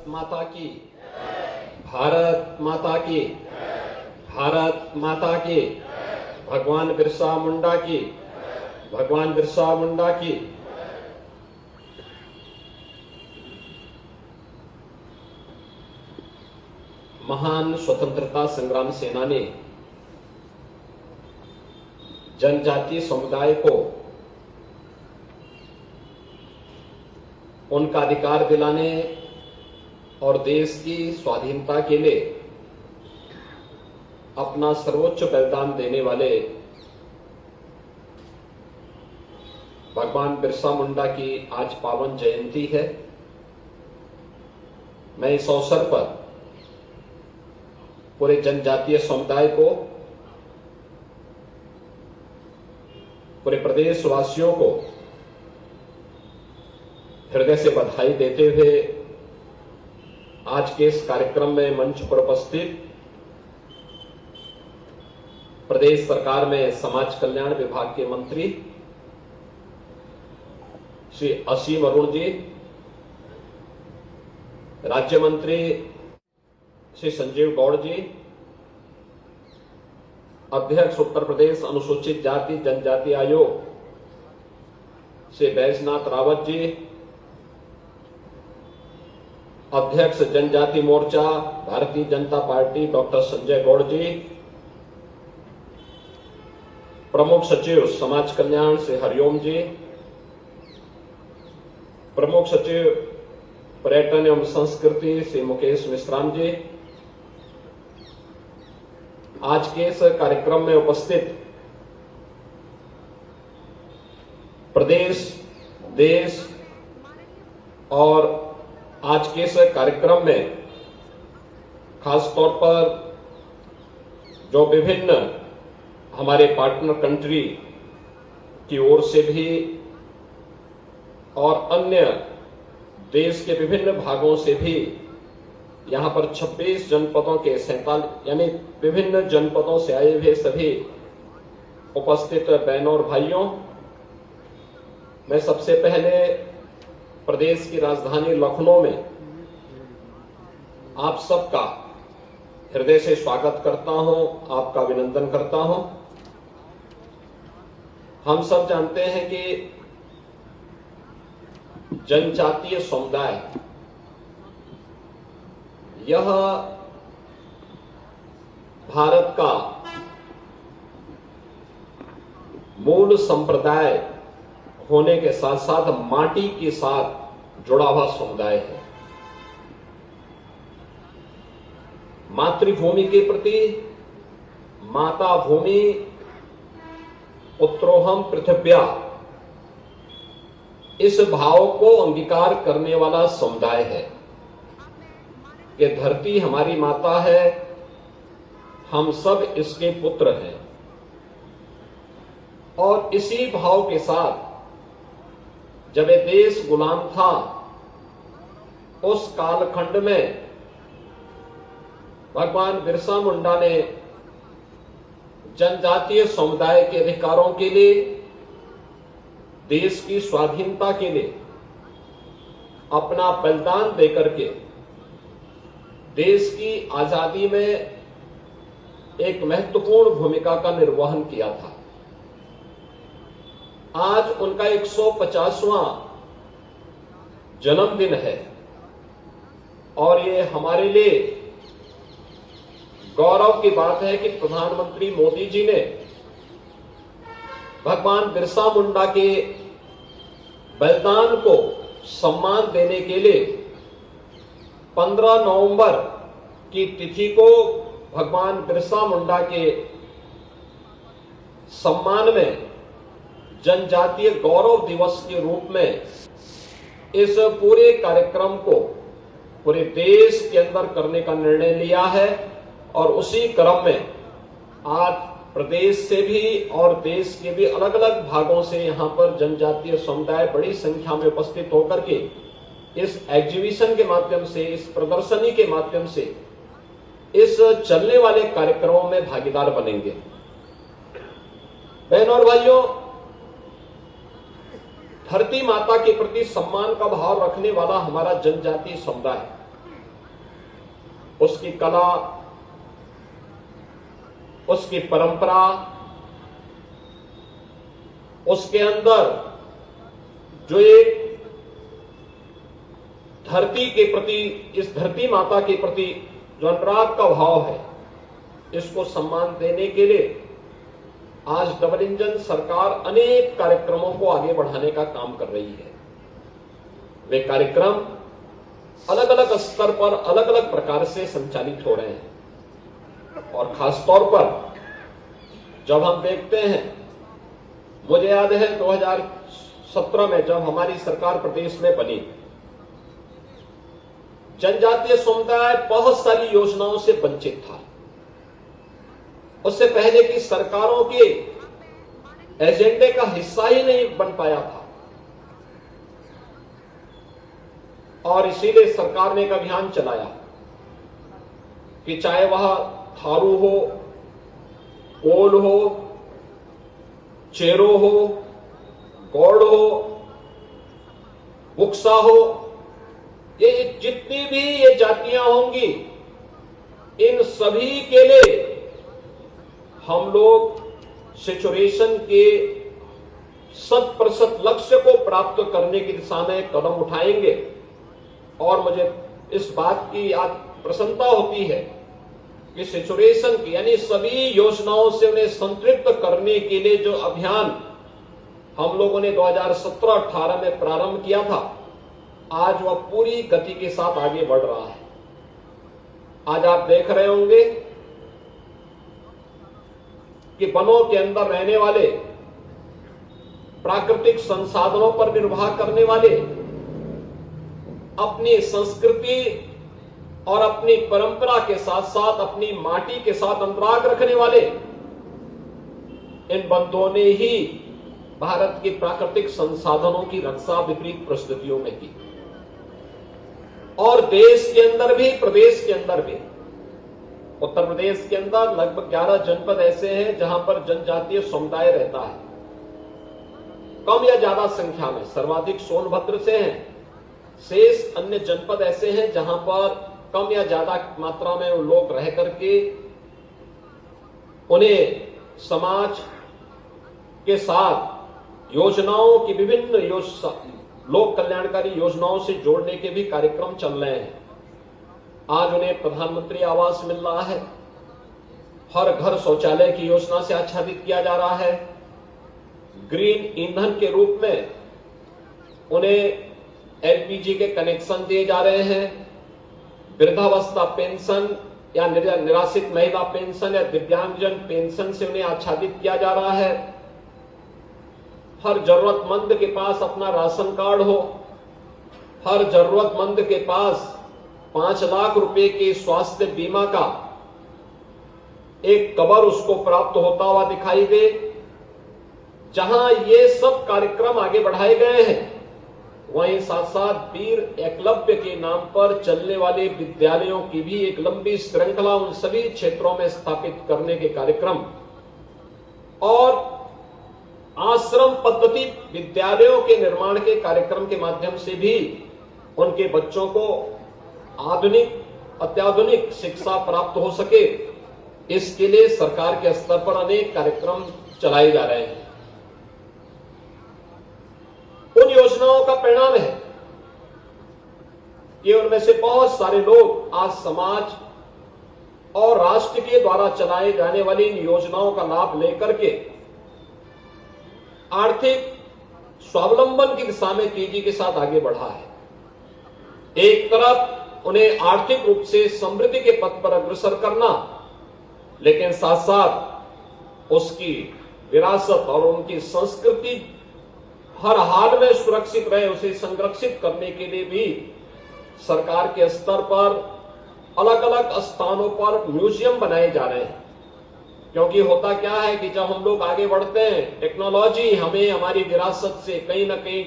भारत माता की, भारत माता की, भारत माता की, भगवान बिरसा मुंडा की, भगवान बिरसा मुंडा की। महान स्वतंत्रता संग्राम सेनानी जनजातीय समुदाय को उनका अधिकार दिलाने और देश की स्वाधीनता के लिए अपना सर्वोच्च बलिदान देने वाले भगवान बिरसा मुंडा की आज पावन जयंती है। मैं इस अवसर पर पूरे जनजातीय समुदाय को, पूरे प्रदेशवासियों को हृदय से बधाई देते हुए आज के इस कार्यक्रम में मंच पर उपस्थित प्रदेश सरकार में समाज कल्याण विभाग के मंत्री श्री असीम अरुण जी, राज्य मंत्री श्री संजीव गौड़ जी, अध्यक्ष उत्तर प्रदेश अनुसूचित जाति जनजाति आयोग श्री बैजनाथ रावत जी, अध्यक्ष जनजाति मोर्चा भारतीय जनता पार्टी डॉक्टर संजय गौड़ जी, प्रमुख सचिव समाज कल्याण श्री हरिओम जी, प्रमुख सचिव पर्यटन एवं संस्कृति श्री मुकेश मिश्राम जी, आज के इस कार्यक्रम में उपस्थित प्रदेश, देश और आज के इस कार्यक्रम में खास तौर पर जो विभिन्न हमारे पार्टनर कंट्री की ओर से भी और अन्य देश के विभिन्न भागों से भी यहां पर 26 जनपदों के 47 यानी विभिन्न जनपदों से आए हुए सभी उपस्थित बहनों और भाइयों, मैं सबसे पहले प्रदेश की राजधानी लखनऊ में आप सबका हृदय से स्वागत करता हूं, आपका अभिनंदन करता हूं। हम सब जानते हैं कि जनजातीय समुदाय यह भारत का मूल संप्रदाय होने के साथ साथ माटी के साथ जुड़ा हुआ समुदाय है। मातृभूमि के प्रति माता भूमि पुत्रोहम पृथिव्या इस भाव को अंगीकार करने वाला समुदाय है कि धरती हमारी माता है, हम सब इसके पुत्र हैं। और इसी भाव के साथ जब ये देश गुलाम था, उस कालखंड में भगवान बिरसा मुंडा ने जनजातीय समुदाय के अधिकारों के लिए, देश की स्वाधीनता के लिए अपना बलिदान देकर के देश की आजादी में एक महत्वपूर्ण भूमिका का निर्वहन किया था। आज उनका 150वां जन्मदिन है और ये हमारे लिए गौरव की बात है कि प्रधानमंत्री मोदी जी ने भगवान बिरसा मुंडा के बलिदान को सम्मान देने के लिए 15 नवंबर की तिथि को भगवान बिरसा मुंडा के सम्मान में जनजातीय गौरव दिवस के रूप में इस पूरे कार्यक्रम को पूरे देश के अंदर करने का निर्णय लिया है। और उसी क्रम में आज प्रदेश से भी और देश के भी अलग अलग भागों से यहां पर जनजातीय समुदाय बड़ी संख्या में उपस्थित होकर के इस एग्जीबिशन के माध्यम से, इस प्रदर्शनी के माध्यम से, इस चलने वाले कार्यक्रमों में भागीदार बनेंगे। बहनों और भाइयों, धरती माता के प्रति सम्मान का भाव रखने वाला हमारा जनजातीय समुदाय उसकी कला, उसकी परंपरा, उसके अंदर जो एक धरती के प्रति, इस धरती माता के प्रति जो अनुराग का भाव है, इसको सम्मान देने के लिए आज डबल इंजन सरकार अनेक कार्यक्रमों को आगे बढ़ाने का काम कर रही है। वे कार्यक्रम अलग अलग स्तर पर अलग अलग प्रकार से संचालित हो रहे हैं और खासतौर पर जब हम देखते हैं, मुझे याद है 2017 में जब हमारी सरकार प्रदेश में बनी, जनजातीय समुदाय बहुत सारी योजनाओं से वंचित था। उससे पहले की सरकारों के एजेंडे का हिस्सा ही नहीं बन पाया था और इसीलिए सरकार ने एक अभियान चलाया कि चाहे वह थारू हो, कोल हो, चेरो हो, गौड़ हो, बुक्सा हो, ये जितनी भी ये जातियां होंगी, इन सभी के लिए हम लोग सेचुरेशन के 100% लक्ष्य को प्राप्त करने की दिशा में कदम उठाएंगे। और मुझे इस बात की आज प्रसन्नता होती है कि सेचुरेशन की यानी सभी योजनाओं से उन्हें संतृप्त करने के लिए जो अभियान हम लोगों ने 2017-18 में प्रारंभ किया था, आज वह पूरी गति के साथ आगे बढ़ रहा है। आज आप देख रहे होंगे कि वनों के अंदर रहने वाले, प्राकृतिक संसाधनों पर निर्वाह करने वाले, अपनी संस्कृति और अपनी परंपरा के साथ साथ अपनी माटी के साथ अनुराग रखने वाले इन बंधुओं ने ही भारत के प्राकृतिक संसाधनों की रक्षा विपरीत परिस्थितियों में की। और देश के अंदर भी, प्रदेश के अंदर भी, उत्तर प्रदेश के अंदर लगभग 11 जनपद ऐसे हैं जहां पर जनजातीय समुदाय रहता है। कम या ज्यादा संख्या में, सर्वाधिक सोनभद्र से हैं, शेष अन्य जनपद ऐसे हैं जहां पर कम या ज्यादा मात्रा में वो लोग रह करके उन्हें समाज के साथ योजनाओं की विभिन्न लोक कल्याणकारी योजनाओं से जोड़ने के भी कार्यक्रम चल रहे हैं। आज उन्हें प्रधानमंत्री आवास मिल रहा है, हर घर शौचालय की योजना से आच्छादित किया जा रहा है, ग्रीन ईंधन के रूप में उन्हें एलपीजी के कनेक्शन दिए जा रहे हैं, वृद्धावस्था पेंशन या निराश्रित महिला पेंशन या दिव्यांगजन पेंशन से उन्हें आच्छादित किया जा रहा है। हर जरूरतमंद के पास अपना राशन कार्ड हो, हर जरूरतमंद के पास 5 लाख रुपए के स्वास्थ्य बीमा का एक कवर उसको प्राप्त होता हुआ दिखाई दे। जहां ये सब कार्यक्रम आगे बढ़ाए गए हैं, वहीं साथ साथ वीर एकलव्य के नाम पर चलने वाले विद्यालयों की भी एक लंबी श्रृंखला उन सभी क्षेत्रों में स्थापित करने के कार्यक्रम और आश्रम पद्धति विद्यालयों के निर्माण के कार्यक्रम के माध्यम से भी उनके बच्चों को अत्याधुनिक शिक्षा प्राप्त हो सके, इसके लिए सरकार के स्तर पर अनेक कार्यक्रम चलाए जा रहे हैं। उन योजनाओं का परिणाम है कि उनमें से बहुत सारे लोग आज समाज और राष्ट्र के द्वारा चलाए जाने वाली इन योजनाओं का लाभ लेकर के आर्थिक स्वावलंबन की दिशा में तेजी के साथ आगे बढ़ा है। एक तरफ उन्हें आर्थिक रूप से समृद्धि के पथ पर अग्रसर करना, लेकिन साथ साथ उसकी विरासत और उनकी संस्कृति हर हाल में सुरक्षित रहे, उसे संरक्षित करने के लिए भी सरकार के स्तर पर अलग अलग स्थानों पर म्यूजियम बनाए जा रहे हैं। क्योंकि होता क्या है कि जब हम लोग आगे बढ़ते हैं, टेक्नोलॉजी हमें हमारी विरासत से कहीं ना कहीं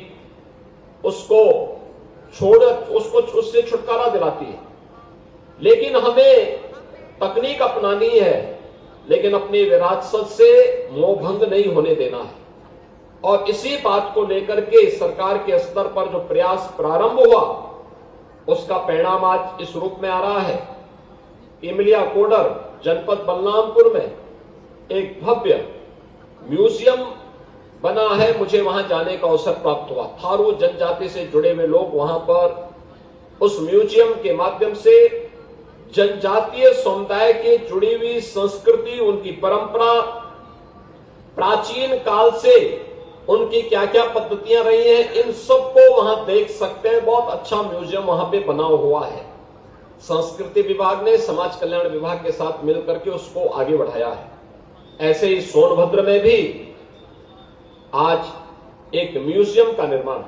उससे छुटकारा दिलाती है, लेकिन हमें तकनीक अपनानी है, लेकिन अपनी विरासत से मोहभंग नहीं होने देना है। और इसी बात को लेकर के सरकार के स्तर पर जो प्रयास प्रारंभ हुआ, उसका परिणाम आज इस रूप में आ रहा है इमलिया कोडर जनपद बलरामपुर में एक भव्य म्यूजियम बना है। मुझे वहां जाने का अवसर प्राप्त हुआ। थारू जनजाति से जुड़े हुए लोग वहां पर उस म्यूजियम के माध्यम से जनजातीय समुदाय की जुड़ी हुई संस्कृति, उनकी परंपरा, प्राचीन काल से उनकी क्या क्या पद्धतियां रही हैं, इन सबको वहां देख सकते हैं। बहुत अच्छा म्यूजियम वहां पे बना हुआ है। संस्कृति विभाग ने समाज कल्याण विभाग के साथ मिलकर के उसको आगे बढ़ाया है। ऐसे ही सोनभद्र में भी आज एक म्यूजियम का निर्माण,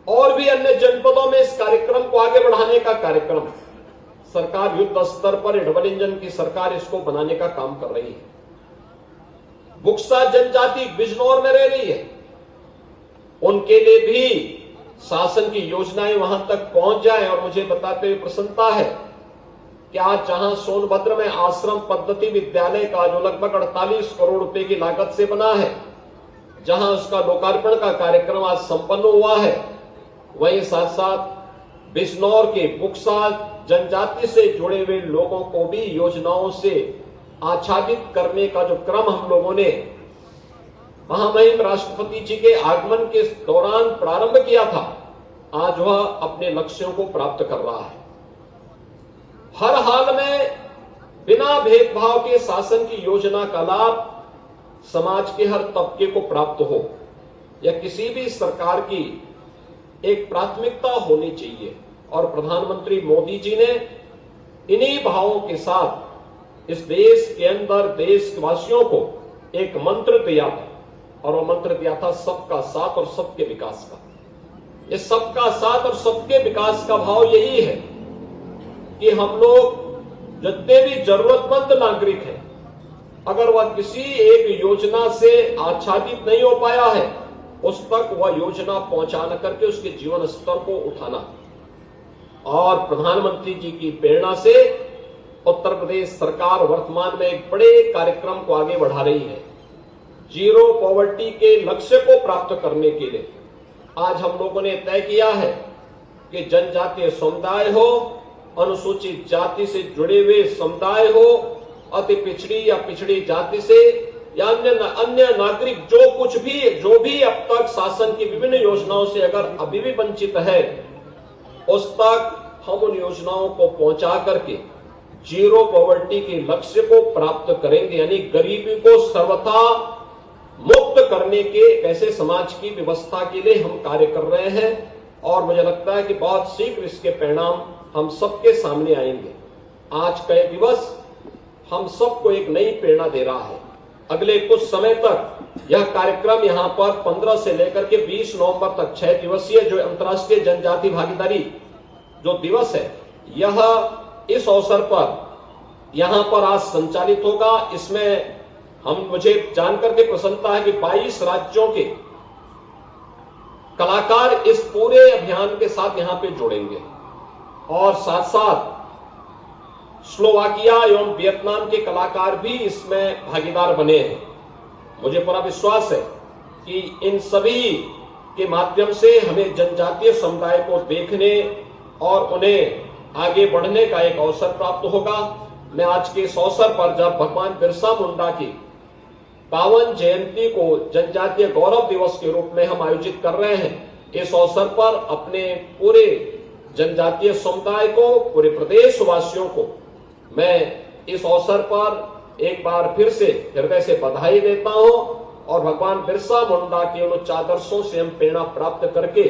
और भी अन्य जनपदों में इस कार्यक्रम को आगे बढ़ाने का कार्यक्रम सरकार युद्ध स्तर पर डबल इंजन की सरकार इसको बनाने का काम कर रही है। बुक्सा जनजाति बिजनौर में रह रही है, उनके लिए भी शासन की योजनाएं वहां तक पहुंच जाए। और मुझे बताते हुए प्रसन्नता है कि आज जहां सोनभद्र में आश्रम पद्धति विद्यालय का जो लगभग 48 करोड़ रुपए की लागत से बना है, जहां उसका लोकार्पण का कार्यक्रम आज संपन्न हुआ है, वहीं साथ साथ बिजनौर के बुक्सा जनजाति से जुड़े हुए लोगों को भी योजनाओं से आच्छादित करने का जो क्रम हम लोगों ने महामहिम राष्ट्रपति जी के आगमन के दौरान प्रारंभ किया था, आज वह अपने लक्ष्यों को प्राप्त कर रहा है। हर हाल में बिना भेदभाव के शासन की योजना का लाभ समाज के हर तबके को प्राप्त हो, यह किसी भी सरकार की एक प्राथमिकता होनी चाहिए। और प्रधानमंत्री मोदी जी ने इन्हीं भावों के साथ इस देश के अंदर देशवासियों को एक मंत्र दिया था, और वो मंत्र दिया था सबका साथ और सबके विकास का। इस सबका साथ और सबके विकास का भाव यही है कि हम लोग जितने भी जरूरतमंद नागरिक हैं, अगर वह किसी एक योजना से आच्छादित नहीं हो पाया है, उस तक वह योजना पहुंचाना करके उसके जीवन स्तर को उठाना। और प्रधानमंत्री जी की प्रेरणा से उत्तर प्रदेश सरकार वर्तमान में एक बड़े कार्यक्रम को आगे बढ़ा रही है। जीरो पॉवर्टी के लक्ष्य को प्राप्त करने के लिए आज हम लोगों ने तय किया है कि जनजातीय समुदाय हो, अनुसूचित जाति से जुड़े हुए समुदाय हो, अति पिछड़ी या पिछड़ी जाति से या अन्य नागरिक जो भी अब तक शासन की विभिन्न योजनाओं से अगर अभी भी वंचित है, उस तक हम उन योजनाओं को पहुंचा करके जीरो पॉवर्टी के लक्ष्य को प्राप्त करेंगे। यानी गरीबी को सर्वथा मुक्त करने के ऐसे समाज की व्यवस्था के लिए हम कार्य कर रहे हैं, और मुझे लगता है कि बहुत शीघ्र इसके परिणाम हम सबके सामने आएंगे। आज का यह दिवस हम सबको एक नई प्रेरणा दे रहा है। अगले कुछ समय तक यह कार्यक्रम यहां पर 15 से लेकर के 20 नवंबर तक 6 दिवसीय जो अंतर्राष्ट्रीय जनजाति भागीदारी जो दिवस है, यह इस अवसर पर यहां पर आज संचालित होगा। इसमें मुझे जानकर के प्रसन्नता है कि 22 राज्यों के कलाकार इस पूरे अभियान के साथ यहां पे जुड़ेंगे, और साथ साथ स्लोवाकिया एवं वियतनाम के कलाकार भी इसमें भागीदार बने हैं। मुझे पूरा विश्वास है कि इन सभी के माध्यम से हमें जनजातीय समुदाय को देखने और उन्हें आगे बढ़ने का एक अवसर प्राप्त होगा। मैं आज के इस अवसर पर जब भगवान बिरसा मुंडा की पावन जयंती को जनजातीय गौरव दिवस के रूप में हम आयोजित कर रहे हैं, इस अवसर पर अपने पूरे जनजातीय समुदाय को, पूरे प्रदेशवासियों को मैं इस अवसर पर एक बार फिर से हृदय से बधाई देता हूं, और भगवान बिरसा मुंडा के उन उच्च आदर्शों से हम प्रेरणा प्राप्त करके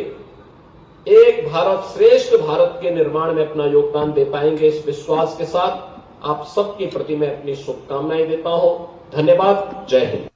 एक भारत श्रेष्ठ भारत के निर्माण में अपना योगदान दे पाएंगे। इस विश्वास के साथ आप सबके प्रति मैं अपनी शुभकामनाएं देता हूं। धन्यवाद। जय हिंद।